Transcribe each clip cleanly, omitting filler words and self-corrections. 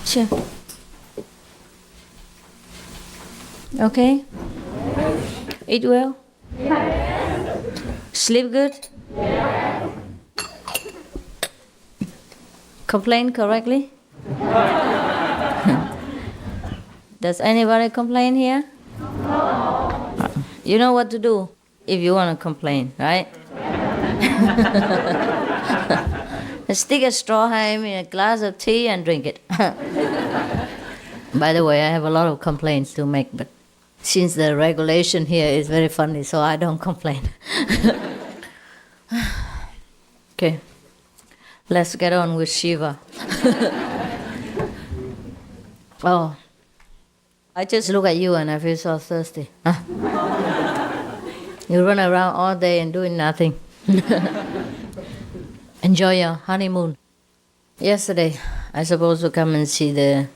Sure. Okay? Eat well? Sleep good? Complain correctly? Does anybody complain here? You know what to do if you want to complain, right? Stick a straw ham in a glass of tea and drink it. By the way, I have a lot of complaints to make, but since the regulation here is very funny, so I don't complain. Okay, let's get on with Shiva. Oh, I just look at you and I feel so thirsty. You run around all day and doing nothing. Enjoy your honeymoon. Yesterday, I supposed to come and see the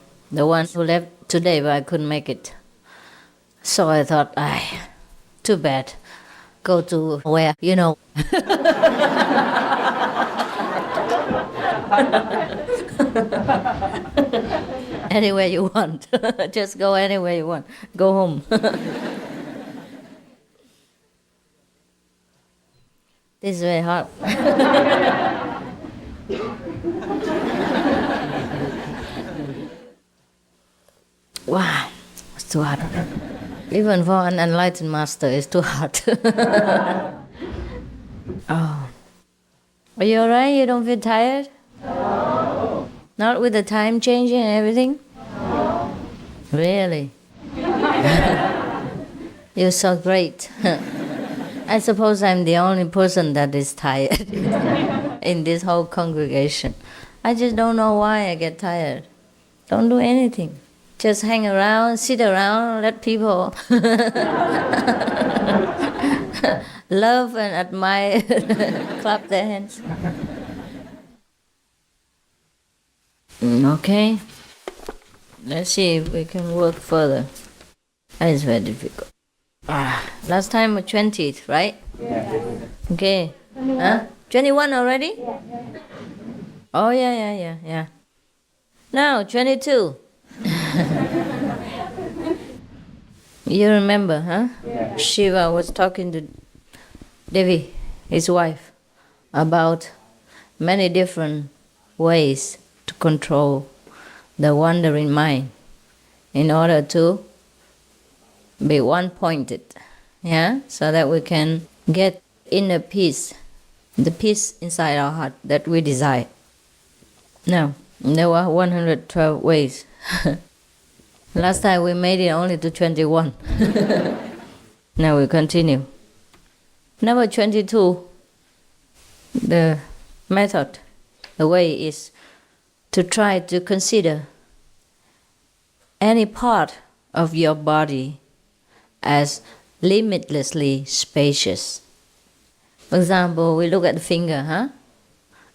one who left today, but I couldn't make it. So I thought, too bad. Go to where, you know. Anywhere you want. Just go anywhere you want. Go home. This is very hot. Wow, it's too hot. Even for an enlightened master, it's too hot. Oh. Are you alright? You don't feel tired? No. Not with the time changing and everything? No. Really? You're so great. I suppose I'm the only person that is tired in this whole congregation. I just don't know why I get tired. Don't do anything. Just hang around, sit around, let people love and admire, clap their hands. Okay. Let's see if we can work further. That is very difficult. Last time was 20th, right? Yeah. Okay. 21 already? Yeah. Oh, yeah. No, 22. You remember, huh? Yeah. Shiva was talking to Devi, his wife, about many different ways to control the wandering mind in order to be one-pointed, yeah? So that we can get inner peace, the peace inside our heart that we desire. Now, there were 112 ways. Last time we made it only to 21. Now we continue. Number 22, the method, the way is to try to consider any part of your body as limitlessly spacious. For example, we look at the finger, huh?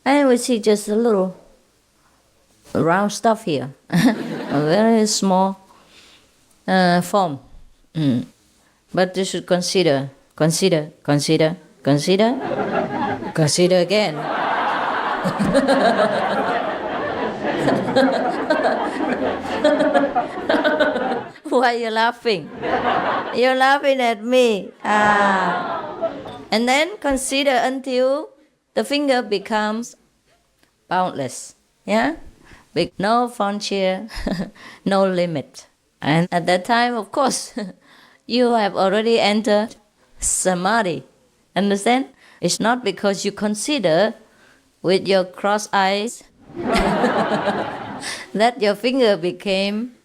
And we see just a little round stuff here, a very small form. But you should consider again. Why are you laughing? You're laughing at me. And then consider until the finger becomes boundless. Yeah? With no frontier, no limit. And at that time, of course, you have already entered samadhi. Understand? It's not because you consider with your crossed eyes that your finger became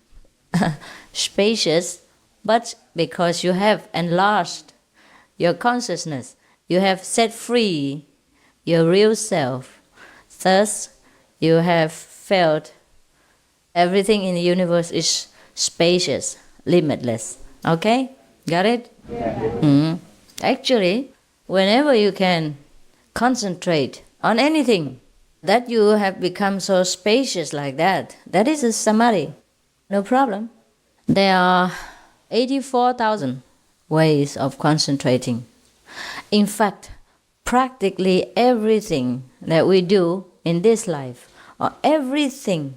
spacious, but because you have enlarged your consciousness, you have set free your real self. Thus, you have felt everything in the universe is spacious, limitless. Okay? Got it? Yeah. Actually, whenever you can concentrate on anything, that you have become so spacious like that, that is a samadhi. No problem. There are 84,000 ways of concentrating. In fact, practically everything that we do in this life, or everything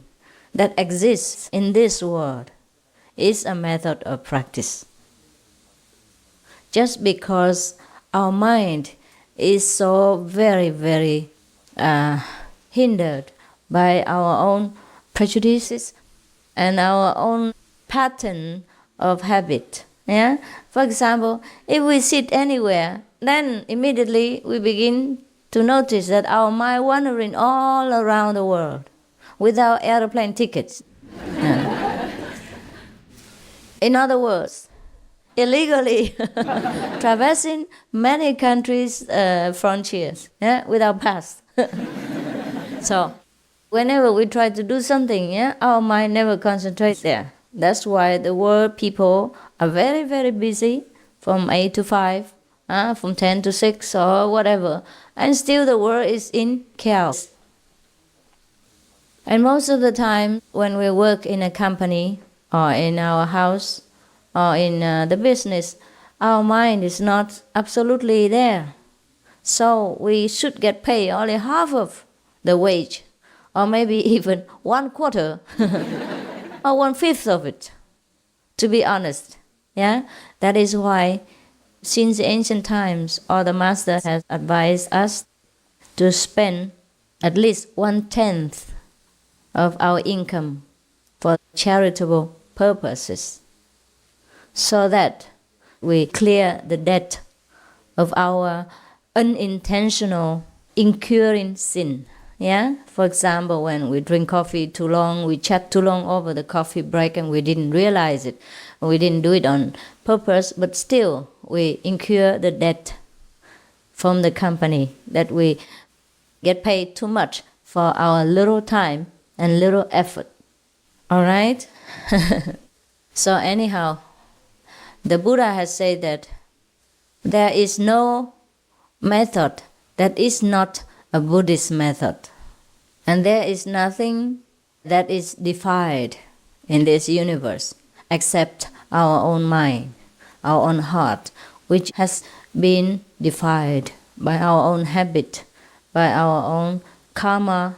that exists in this world is a method of practice. Just because our mind is so very, very hindered by our own prejudices and our own pattern of habit. Yeah? For example, if we sit anywhere, then immediately we begin to notice that our mind wandering all around the world without airplane tickets. Yeah. In other words, illegally traversing many countries' frontiers, yeah, without pass. So, whenever we try to do something, yeah, our mind never concentrates there. That's why the world people are very, very busy from 8 to 5, from 10 to 6 or whatever, and still the world is in chaos. And most of the time when we work in a company or in our house or in the business, our mind is not absolutely there. So we should get paid only half of the wage, or maybe even 1/4 or 1/5 of it, to be honest. Yeah, that is why since ancient times all the masters have advised us to spend at least 1/10 of our income for charitable purposes, so that we clear the debt of our unintentional incurring sin. Yeah? For example, when we drink coffee too long, we chat too long over the coffee break and we didn't realize it. We didn't do it on purpose, but still we incur the debt from the company that we get paid too much for our little time and little effort. All right? So anyhow, the Buddha has said that there is no method that is not a Buddhist method. And there is nothing that is defied in this universe except our own mind, our own heart, which has been defied by our own habit, by our own karma,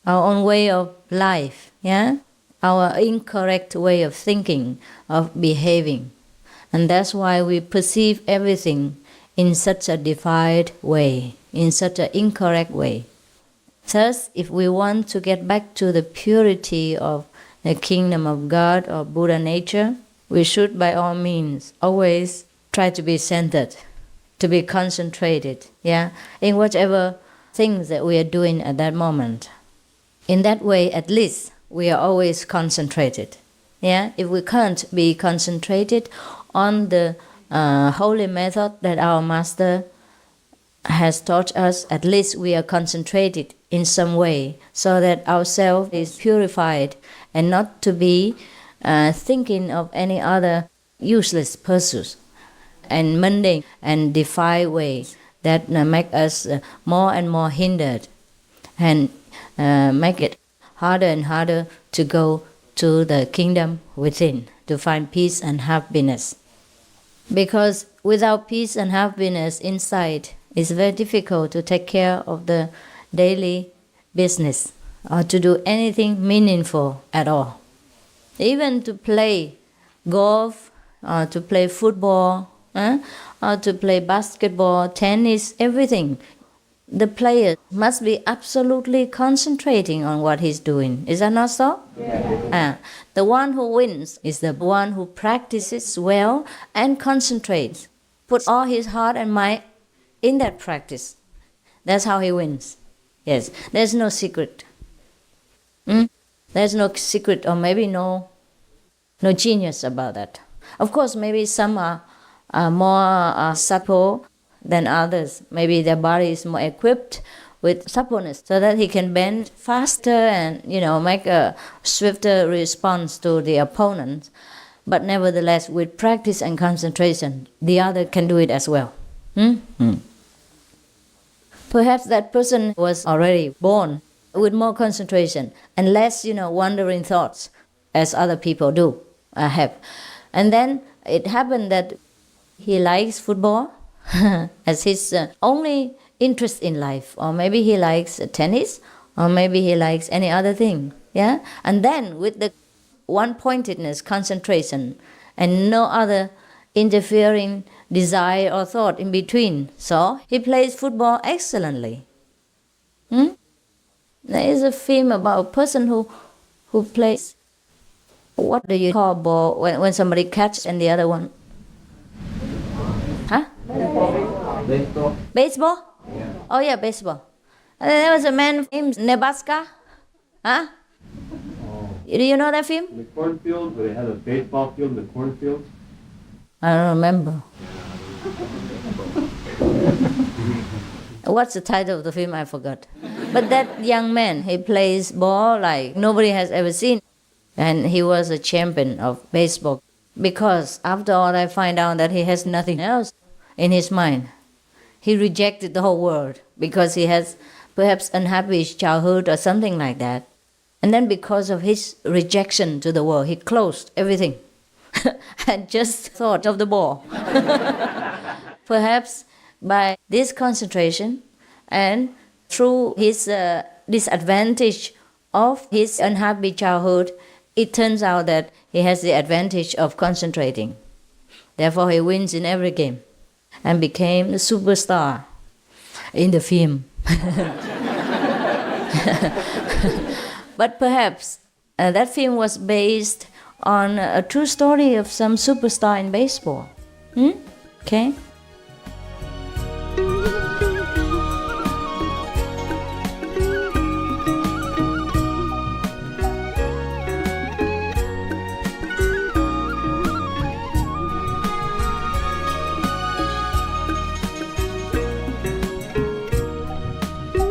our own way of life, yeah? Our incorrect way of thinking, of behaving. And that's why we perceive everything in such a defied way, in such an incorrect way. Thus, if we want to get back to the purity of the kingdom of God or Buddha nature, we should by all means always try to be centered, to be concentrated, yeah, in whatever things that we are doing at that moment. In that way, at least, we are always concentrated. Yeah? If we can't be concentrated on the holy method that our master has taught us, at least we are concentrated in some way so that ourselves is purified and not to be thinking of any other useless pursuits and mundane and defiled ways that make us more and more hindered and make it harder and harder to go to the kingdom within, to find peace and happiness. Because without peace and happiness inside, it's very difficult to take care of the daily business or to do anything meaningful at all. Even to play golf or to play football or to play basketball, tennis, everything. The player must be absolutely concentrating on what he's doing. Is that not so? Yeah. The one who wins is the one who practices well and concentrates. Put all his heart and mind in that practice. That's how he wins. Yes, there's no secret. There's no secret or maybe no genius about that. Of course, maybe some are more supple than others. Maybe their body is more equipped with suppleness so that he can bend faster and make a swifter response to the opponent. But nevertheless, with practice and concentration, the other can do it as well. Perhaps that person was already born with more concentration and less, wandering thoughts, as other people do have. And then it happened that he likes football as his only interest in life, or maybe he likes tennis, or maybe he likes any other thing. Yeah, and then with the one-pointedness, concentration, and no other interfering desire or thought in between. So he plays football excellently. Hmm? There is a film about a person who plays, what do you call ball when somebody catches and the other one? Huh? Baseball. Baseball? Yeah. Oh yeah, baseball. And there was a man named Nebraska. Huh? Do you know that film? The cornfield, where they had a baseball field in the cornfield. I don't remember. What's the title of the film? I forgot. But that young man, he plays ball like nobody has ever seen. And he was a champion of baseball. Because after all, I find out that he has nothing else in his mind. He rejected the whole world because he has perhaps unhappy childhood or something like that. And then because of his rejection to the world, he closed everything and just thought of the ball. Perhaps by this concentration and through his disadvantage of his unhappy childhood, it turns out that he has the advantage of concentrating. Therefore, he wins in every game and became a superstar in the film. But perhaps that film was based on a true story of some superstar in baseball. Okay?